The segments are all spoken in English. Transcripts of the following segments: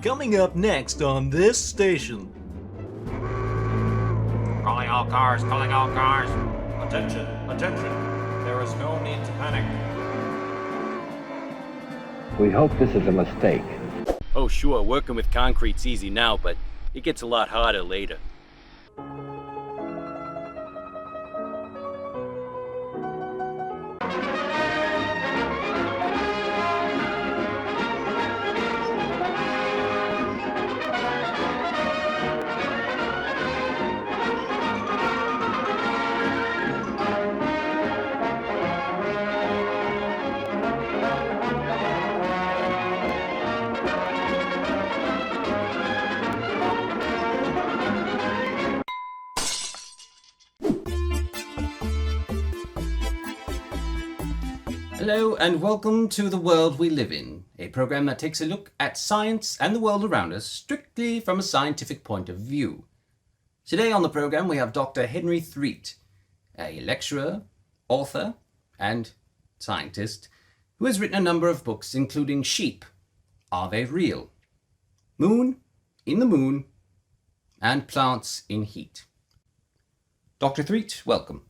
Coming up next on this station. Calling all cars, calling all cars. Attention, attention. There is no need to panic. We hope this is a mistake. Oh sure, working with concrete's easy now, but it gets a lot harder later. Hello and welcome to The World We Live In, a program that takes a look at science and the world around us strictly from a scientific point of view. Today on the program we have Dr. Henry Threet, a lecturer, author and scientist who has written a number of books including Sheep, Are They Real?, Moon, In the Moon and Plants in Heat. Dr. Threet, welcome.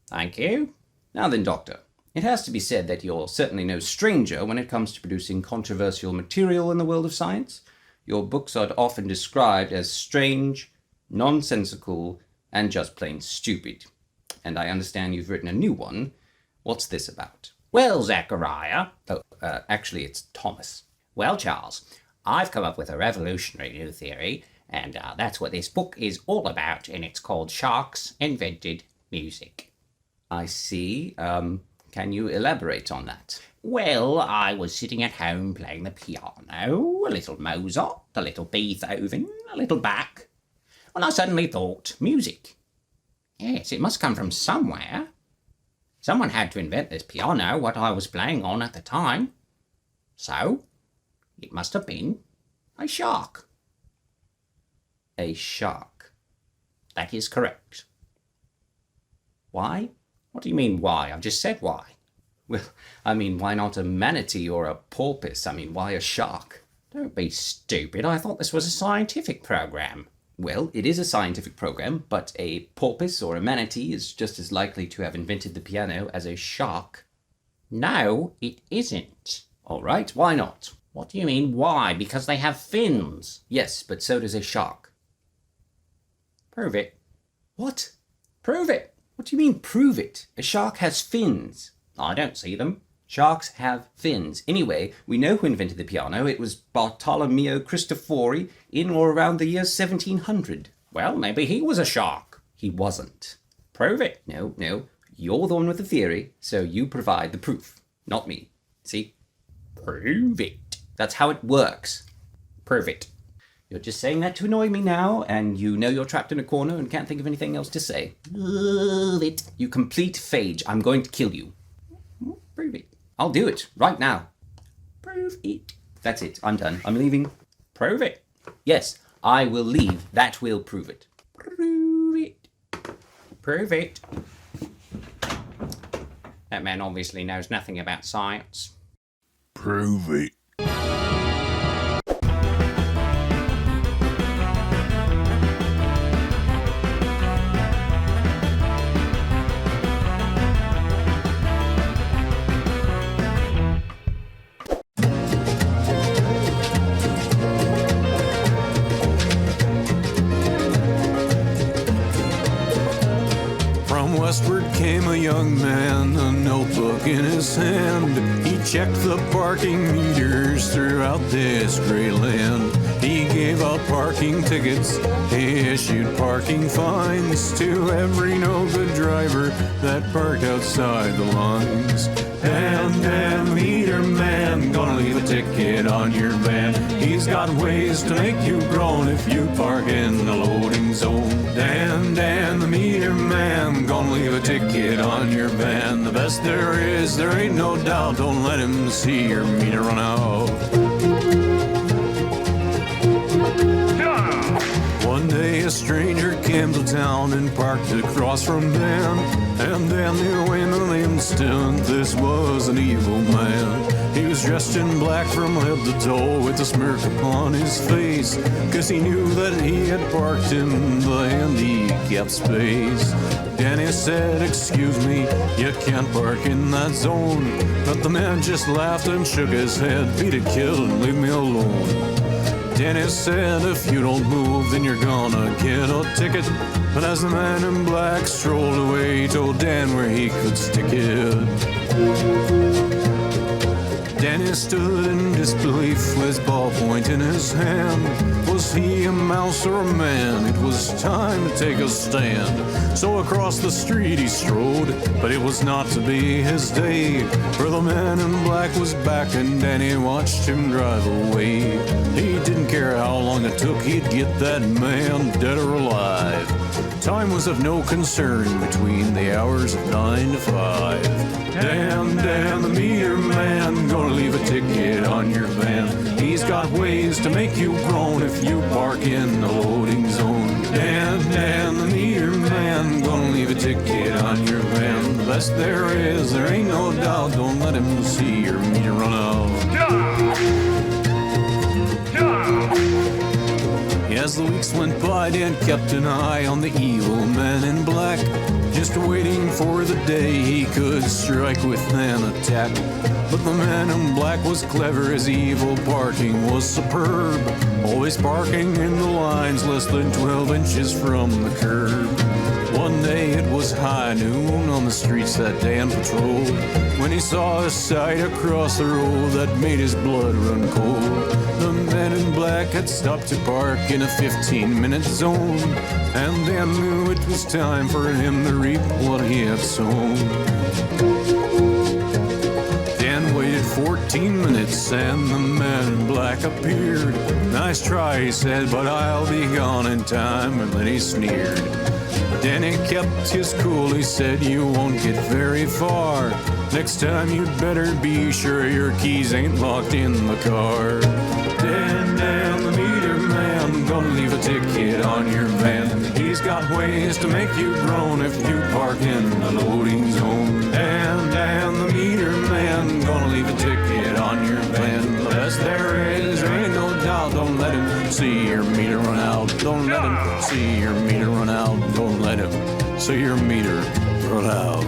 Thank you. Now then, Doctor. It has to be said that you're certainly no stranger when it comes to producing controversial material in the world of science. Your books are often described as strange, nonsensical, and just plain stupid. And I understand you've written a new one. What's this about? Well, Zachariah. Actually, it's Thomas. Well, Charles, I've come up with a revolutionary new theory, and that's what this book is all about, and it's called Sharks Invented Music. I see. Can you elaborate on that? Well, I was sitting at home playing the piano, a little Mozart, a little Beethoven, a little Bach, when I suddenly thought, music. Yes, it must come from somewhere. Someone had to invent this piano, what I was playing on at the time. So, it must have been a shark. A shark. That is correct. Why? What do you mean, why? I've just said why. Well, I mean, why not a manatee or a porpoise? I mean, why a shark? Don't be stupid. I thought this was a scientific program. Well, it is a scientific program, but a porpoise or a manatee is just as likely to have invented the piano as a shark. No, it isn't. All right, why not? What do you mean, why? Because they have fins. Yes, but so does a shark. Prove it. What? Prove it. What do you mean, prove it? A shark has fins. I don't see them. Sharks have fins. Anyway, we know who invented the piano. It was Bartolomeo Cristofori in or around the year 1700. Well, maybe he was a shark. He wasn't. Prove it. No. You're the one with the theory, so you provide the proof, not me. See? Prove it. That's how it works. Prove it. You're just saying that to annoy me now, and you know you're trapped in a corner and can't think of anything else to say. Prove it. You complete phage. I'm going to kill you. Prove it. I'll do it, right now. Prove it. That's it. I'm done. I'm leaving. Prove it. Yes, I will leave. That will prove it. Prove it. Prove it. That man obviously knows nothing about science. Prove it. Westward came a young man, a notebook in his hand. He checked the parking meters throughout this great land. He gave out parking tickets, he issued parking fines to every no-good driver that parked outside the lines. Dan, meter man, gonna leave a ticket on your van. He's got ways to make you groan if you park in the loading zone. Dan, the meter man, gonna leave a ticket on your van. The best there is, there ain't no doubt, don't let him see your meter run out. One day a stranger came to town and parked across from Dan. And Dan knew in an instant this was an evil man. He was dressed in black from head to toe with a smirk upon his face, 'cause he knew that he had parked in the handicapped space. Danny said, "Excuse me, you can't park in that zone." But the man just laughed and shook his head. "Beat it, kid, and leave me alone." Danny said, "If you don't move, then you're gonna get a ticket." But as the man in black strolled away, he told Dan where he could stick it. Danny stood in disbelief with his ballpoint in his hand. Was he a mouse or a man? It was time to take a stand. So across the street he strode, but it was not to be his day. For the man in black was back and Danny watched him drive away. He didn't care how long it took, he'd get that man dead or alive. Time was of no concern between the hours of 9 to 5. Dan, the meter man, gonna leave a ticket on your van. He's got ways to make you groan if you park in the loading zone. Dan, the meter man, gonna leave a ticket on your van. The best there is, there ain't no doubt, don't let him see your meter run out. As the weeks went by, Dan kept an eye on the evil man in black, just waiting for the day he could strike with an attack. But the man in black was clever, his evil parking was superb, always parking in the lines less than 12 inches from the curb. One day it was high noon on the streets that Dan patrolled, when he saw a sight across the road that made his blood run cold. The man in black had stopped to park in a 15-minute zone, and Dan knew it was time for him to reap what he had sown. Dan waited 14 minutes and the man in black appeared. "Nice try," he said, "but I'll be gone in time," and then he sneered. Danny kept his cool, he said, "You won't get very far. Next time you'd better be sure your keys ain't locked in the car." Dan, the meter man, gonna leave a ticket on your van. He's got ways to make you groan if you park in the loading zone. Dan, the meter man, gonna leave a ticket on your van. The best there is, there ain't no doubt, don't let him see your meter run out. Don't let him see your meter run out. Don't let him see your meter run out.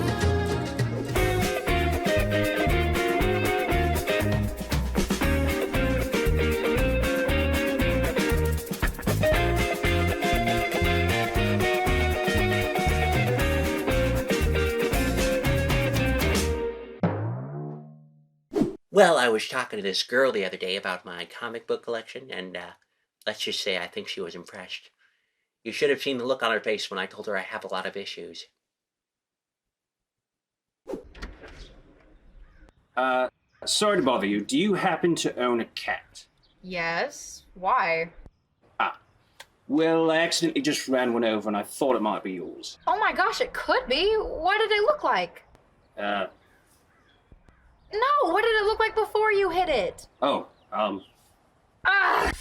Well, I was talking to this girl the other day about my comic book collection, and let's just say I think she was impressed. You should have seen the look on her face when I told her I have a lot of issues. Sorry to bother you. Do you happen to own a cat? Yes. Why? Well, I accidentally just ran one over and I thought it might be yours. Oh my gosh, it could be. What did it look like? No, what did it look like before you hit it? Oh, Ah!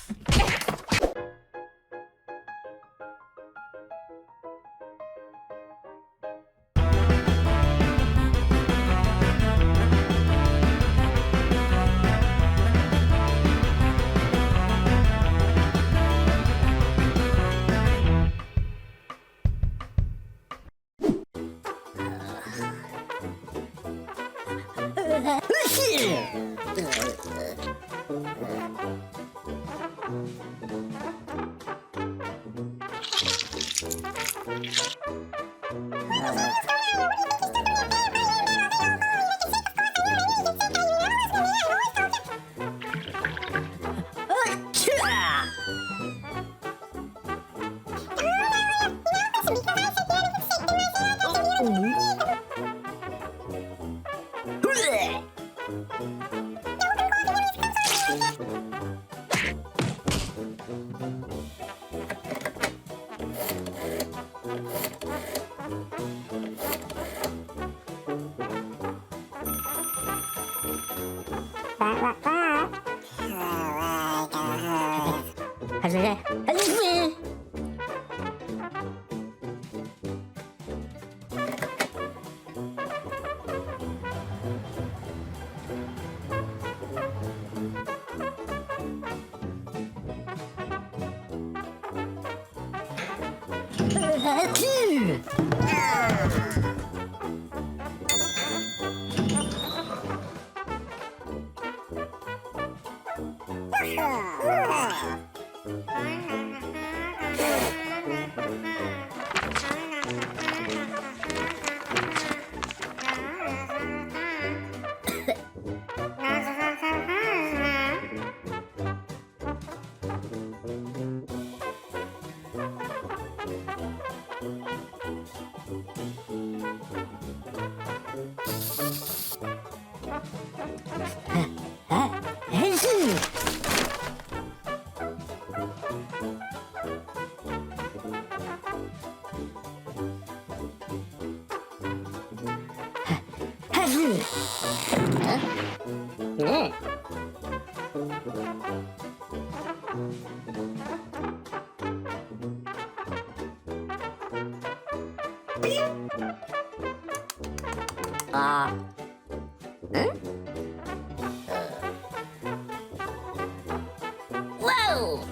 Whoa!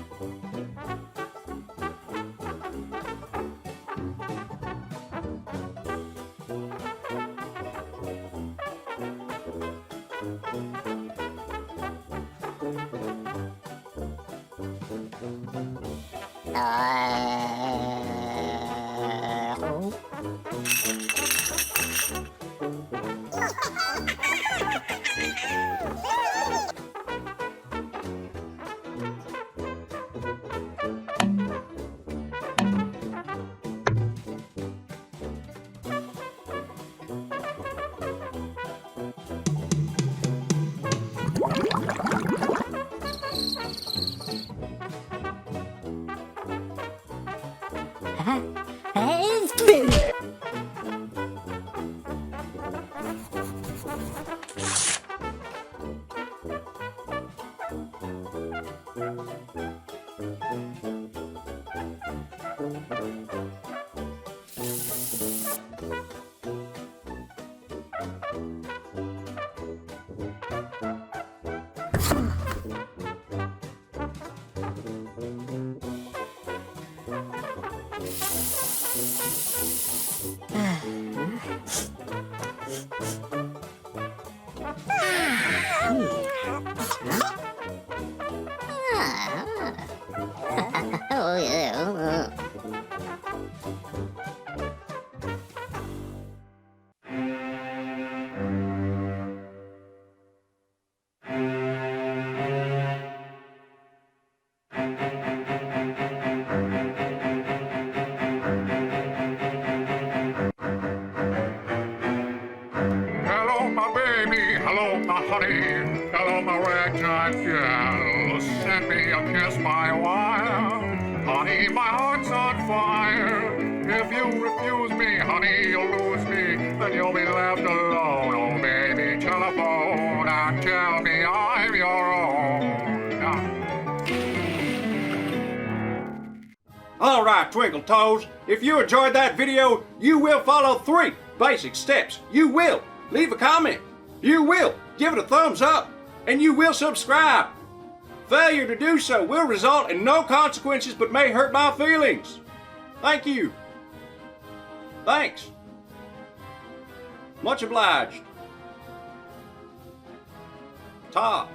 Oh, yeah. Hello, my baby. Hello, my honey. Hello, my ragtime gal. Send me a kiss by wire. Honey, my heart's on fire. If you refuse me, honey, you'll lose me. Then you'll be left alone. Oh, baby, telephone and tell me I'm your own. All right, Twinkle Toes, if you enjoyed that video, you will follow 3 basic steps. You will leave a comment, you will give it a thumbs up, and you will subscribe. Failure to do so will result in no consequences but may hurt my feelings. Thank you. Thanks. Much obliged. Ta.